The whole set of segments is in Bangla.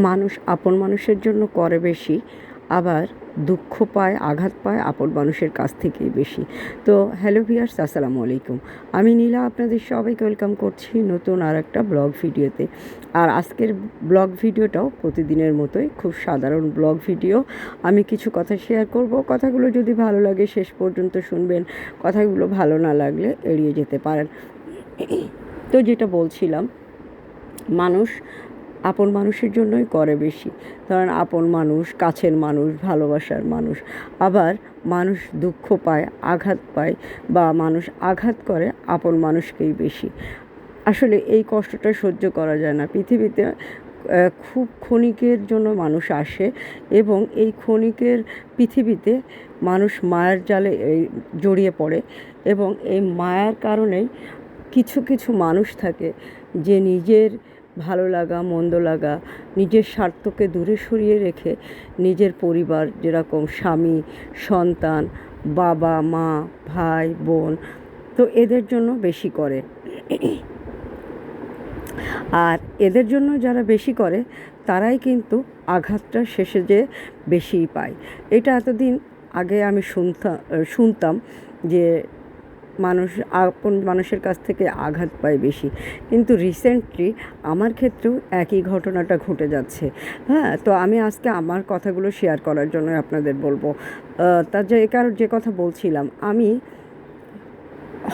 মানুষ আপন মানুষের জন্য করে বেশি, আবার দুঃখ পায়, আঘাত পায় আপন মানুষের কাছ থেকেই বেশি। তো হ্যালো ভিউয়ার্স, আসসালামু আলাইকুম। আমি নীলা আপনাদের সবাইকে ওয়েলকাম করছি নতুন আর একটা ব্লগ ভিডিওতে। আর আজকের ব্লগ ভিডিওটাও প্রতিদিনের মতোই খুব সাধারণ ব্লগ ভিডিও। আমি কিছু কথা শেয়ার করব, কথাগুলো যদি ভালো লাগে শেষ পর্যন্ত শুনবেন, কথাগুলো ভালো না লাগলে এড়িয়ে যেতে পারেন। তো যেটা বলছিলাম, মানুষ আপন মানুষের জন্যই করে বেশি। কারণ আপন মানুষ, কাছের মানুষ, ভালোবাসার মানুষ। আবার মানুষ দুঃখ পায়, আঘাত পায়, বা মানুষ আঘাত করে আপন মানুষকেই বেশি। আসলে এই কষ্টটা সহ্য করা যায় না। পৃথিবীতে খুব ক্ষণিকের জন্য মানুষ আসে, এবং এই ক্ষণিকের পৃথিবীতে মানুষ মায়ার জালে জড়িয়ে পড়ে, এবং এই মায়ার কারণেই কিছু কিছু মানুষ থাকে যে নিজের ভালো লাগা মন্দ লাগা, নিজের স্বার্থকে দূরে সরিয়ে রেখে নিজের পরিবার, যেরকম স্বামী, সন্তান, বাবা মা, ভাই বোন, তো এদের জন্য বেশি করে। আর এদের জন্য যারা বেশি করে তারাই কিন্তু আঘাতটা শেষে যে বেশিই পায়। এটা এতদিন আগে আমি শুনতাম যে মানুষ আপন মানুষের কাছ থেকে আঘাত পায় বেশি, কিন্তু রিসেন্টলি আমার ক্ষেত্রেও একই ঘটনাটা ঘটে যাচ্ছে। হ্যাঁ, তো আমি আজকে আমার কথাগুলো শেয়ার করার জন্য আপনাদের বলবো। তার যে কথা বলছিলাম, আমি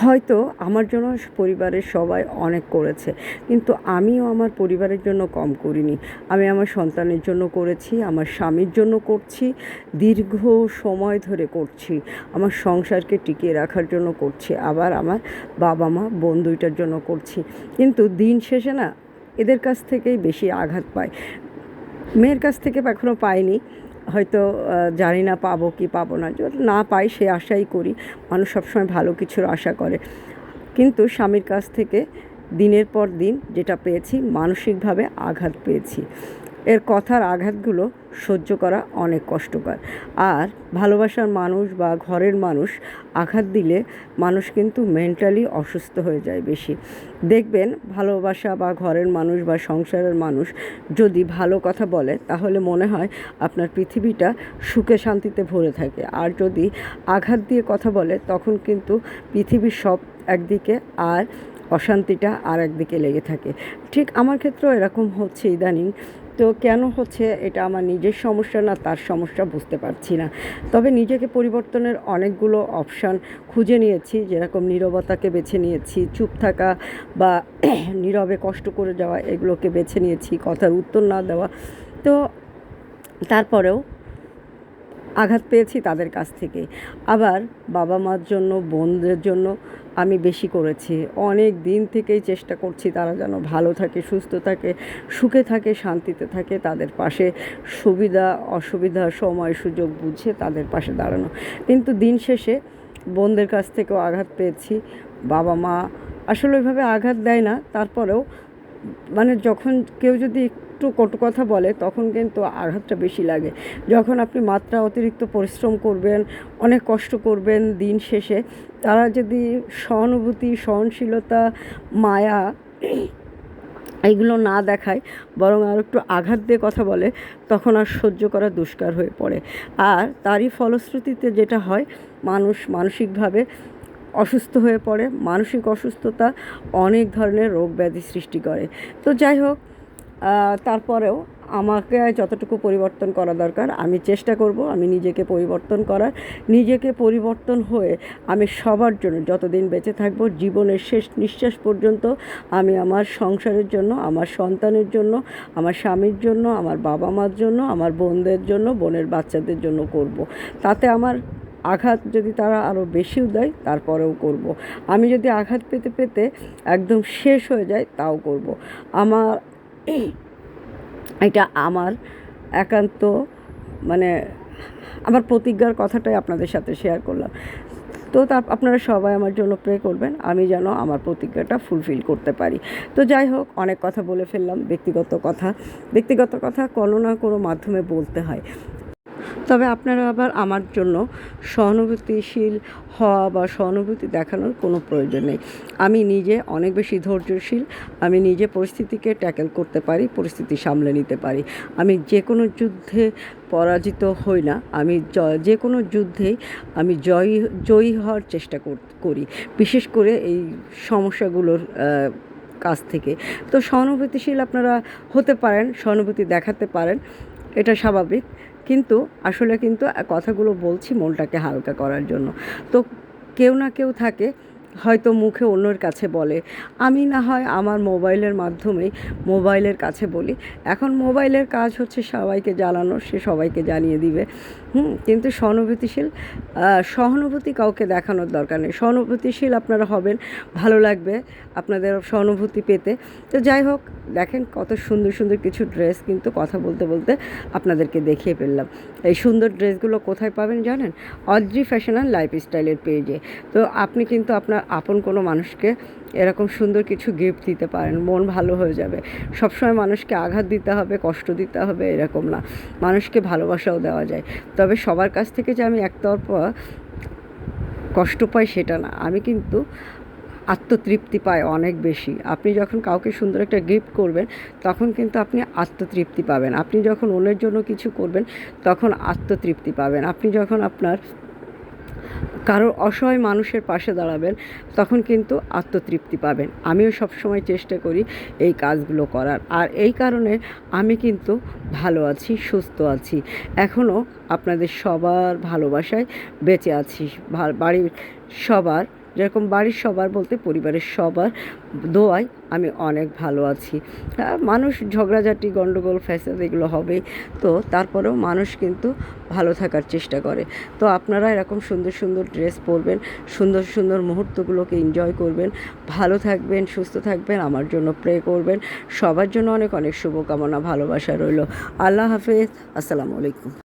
হয়তো আমার জন্য পরিবারের সবাই অনেক করেছে, কিন্তু আমিও আমার পরিবারের জন্য কম করিনি। আমি আমার সন্তানের জন্য করেছি, আমার স্বামীর জন্য করছি, দীর্ঘ সময় ধরে করছি, আমার সংসারকে টিকিয়ে রাখার জন্য করছি, আবার আমার বাবা মা বোন দুইটার জন্য করছি। কিন্তু দিন শেষে না, এদের কাছ থেকেই বেশি আঘাত পায়। মেয়ের কাছ থেকে এখনও পাইনি, হয়তো জানি না পাবো কি পাবো না। যদি না পাই সে আশাই করি, মানুষ সবসময় ভালো কিছুর আশা করে। কিন্তু স্বামীর কাছ থেকে দিনের পর দিন যেটা পেয়েছি, মানসিকভাবে আঘাত পেয়েছি। এর কথার আঘাতগুলো সহ্য করা অনেক কষ্টকর। আর ভালোবাসার মানুষ বা ঘরের মানুষ আঘাত দিলে মানুষ কিন্তু মেন্টালি অসুস্থ হয়ে যায় বেশি। দেখবেন, ভালোবাসা বা ঘরের মানুষ বা সংসারের মানুষ যদি ভালো কথা বলে, তাহলে মনে হয় আপনার পৃথিবীটা সুখে শান্তিতে ভরে থাকে। আর যদি আঘাত দিয়ে কথা বলে, তখন কিন্তু পৃথিবীর সব একদিকে আর অশান্তিটা আর একদিকে লেগে থাকে। ঠিক আমার ক্ষেত্রেও এরকম হচ্ছে ইদানিং। তো কেন হচ্ছে এটা আমার নিজের সমস্যা না তার সমস্যা বুঝতে পারছি না। তবে নিজেকে পরিবর্তনের অনেকগুলো অপশান খুঁজে নিয়েছি, যেরকম নীরবতাকে বেছে নিয়েছি, চুপ থাকা বা নীরবে কষ্ট করে যাওয়া, এগুলোকে বেছে নিয়েছি, কথার উত্তর না দেওয়া। তো তারপরেও আঘাত পেয়েছি তাদের কাছ থেকে। আবার বাবা মার জন্য, বোনদের জন্য আমি বেশি করেছি। অনেক দিন থেকেই চেষ্টা করছি তারা যেন ভালো থাকে, সুস্থ থাকে, সুখে থাকে, শান্তিতে থাকে। তাদের পাশে সুবিধা অসুবিধা সময় সুযোগ বুঝে তাদের পাশে দাঁড়ানো। কিন্তু দিন শেষে বোনদের কাছ থেকেও আঘাত পেয়েছি। বাবা মা আসলে ওইভাবে আঘাত দেয় না, তারপরেও মানে যখন কেউ যদি একটু কটু কথা বলে, তখন কিন্তু আঘাতটা বেশি লাগে। যখন আপনি মাত্রা অতিরিক্ত পরিশ্রম করবেন, অনেক কষ্ট করবেন, দিন শেষে তারা যদি সহানুভূতি, সহনশীলতা, মায়া এইগুলো না দেখায়, বরং আর একটু আঘাত দিয়ে কথা বলে, তখন আর সহ্য করা দুষ্কার হয়ে পড়ে। আর তারই ফলশ্রুতিতে যেটা হয়, মানুষ মানসিকভাবে অসুস্থ হয়ে পড়ে। মানসিক অসুস্থতা অনেক ধরনের রোগ ব্যাধি সৃষ্টি করে। তো যাই হোক, তারপরেও আমাকে যতটুকু পরিবর্তন করা দরকার আমি চেষ্টা করব, আমি নিজেকে পরিবর্তন করার। নিজেকে পরিবর্তন হয়ে আমি সবার জন্য যতদিন বেঁচে থাকব, জীবনের শেষ নিঃশ্বাস পর্যন্ত আমি আমার সংসারের জন্য, আমার সন্তানের জন্য, আমার স্বামীর জন্য, আমার বাবা মার জন্য, আমার বোনদের জন্য, বোনের বাচ্চাদের জন্য করব। তাতে আমার আঘাত যদি তারা আরও বেশিও দেয়, তারপরেও করব। আমি যদি আঘাত পেতে পেতে একদম শেষ হয়ে যায়, তাও করব। আমার এটা আমার একান্ত মানে আমার প্রতিজ্ঞার কথাটাই আপনাদের সাথে শেয়ার করলাম। তো আপনারা সবাই আমার জন্য প্রে করবেন, আমি যেন আমার প্রতিজ্ঞাটা ফুলফিল করতে পারি। তো যাই হোক, অনেক কথা বলে ফেললাম। ব্যক্তিগত কথা কোনো না কোনো মাধ্যমে বলতে হয়। তো তবে আপনারা আবার আমার জন্য সহানুভূতিশীল হওয়া বা সহানুভূতি দেখানোর কোনো প্রয়োজন নেই। আমি নিজে অনেক বেশি ধৈর্যশীল, আমি নিজে পরিস্থিতিকে ট্যাকেল করতে পারি, পরিস্থিতি সামলে নিতে পারি। আমি যে কোনো যুদ্ধে পরাজিত হই না, আমি যে কোনো যুদ্ধেই আমি জয়ী হওয়ার চেষ্টা করি, বিশেষ করে এই সমস্যাগুলোর কাছ থেকে। তো সহানুভূতিশীল আপনারা হতে পারেন, সহানুভূতি দেখাতে পারেন, এটা স্বাভাবিক। কিন্তু আসলে কিন্তু কথাগুলো বলছি মনটাকে হালকা করার জন্য। তো কেউ না কেউ থাকে হয়তো মুখে অন্যের কাছে বলে, আমি না হয় আমার মোবাইলের মাধ্যমেই মোবাইলের কাছে বলি। এখন মোবাইলের কাজ হচ্ছে সবাইকে জ্বালানো, সে সবাইকে জানিয়ে দিবে। কিন্তু সহানুভূতি কাউকে দেখানোর দরকার নেই। সহানুভূতিশীল আপনারা হবেন, ভালো লাগবে আপনাদের সহানুভূতি পেতে। তো যাই হোক, দেখেন কত সুন্দর সুন্দর কিছু ড্রেস কিন্তু কথা বলতে বলতে আপনাদেরকে দেখিয়ে ফেললাম। এই সুন্দর ড্রেসগুলো কোথায় পাবেন জানেন? অদ্রি ফ্যাশন অ্যান্ড লাইফস্টাইলের পেজে। তো আপনি কিন্তু আপনার আপন কোনো মানুষকে এরকম সুন্দর কিছু গিফট দিতে পারেন, মন ভালো হয়ে যাবে। সবসময় মানুষকে আঘাত দিতে হবে, কষ্ট দিতে হবে এরকম না, মানুষকে ভালোবাসাও দেওয়া যায়। তবে সবার কাছ থেকে যে আমি একতরফা কষ্ট পাই সেটা না, আমি কিন্তু আত্মতৃপ্তি পাই অনেক বেশি। আপনি যখন কাউকে সুন্দর একটা গিফট করবেন তখন কিন্তু আপনি আত্মতৃপ্তি পাবেন। আপনি যখন অন্যের জন্য কিছু করবেন তখন আত্মতৃপ্তি পাবেন। আপনি যখন আপনার কারো অসহায় মানুষের পাশে দাঁড়াবেন তখন কিন্তু আত্মতৃপ্তি পাবেন। আমিও সবসময় চেষ্টা করি এই কাজগুলো করার, আর এই কারণে আমি কিন্তু ভালো আছি, সুস্থ আছি, এখনও আপনাদের সবার ভালোবাসায় বেঁচে আছি। বাড়ির সবার, যেরকম বাড়ির সবার বলতে পরিবারের সবার দোয়ায় আমি অনেক ভালো আছি। মানুষ ঝগড়াঝাটি, গণ্ডগোল, ফ্যাসাদ এগুলো হবেই, তো তারপরেও মানুষ কিন্তু ভালো থাকার চেষ্টা করে। তো আপনারা এরকম সুন্দর সুন্দর ড্রেস পরবেন, সুন্দর সুন্দর মুহূর্তগুলোকে এনজয় করবেন, ভালো থাকবেন, সুস্থ থাকবেন, আমার জন্য প্রে করবেন। সবার জন্য অনেক অনেক শুভকামনা, ভালোবাসা রইল। আল্লাহ হাফেজ, আসসালামু আলাইকুম।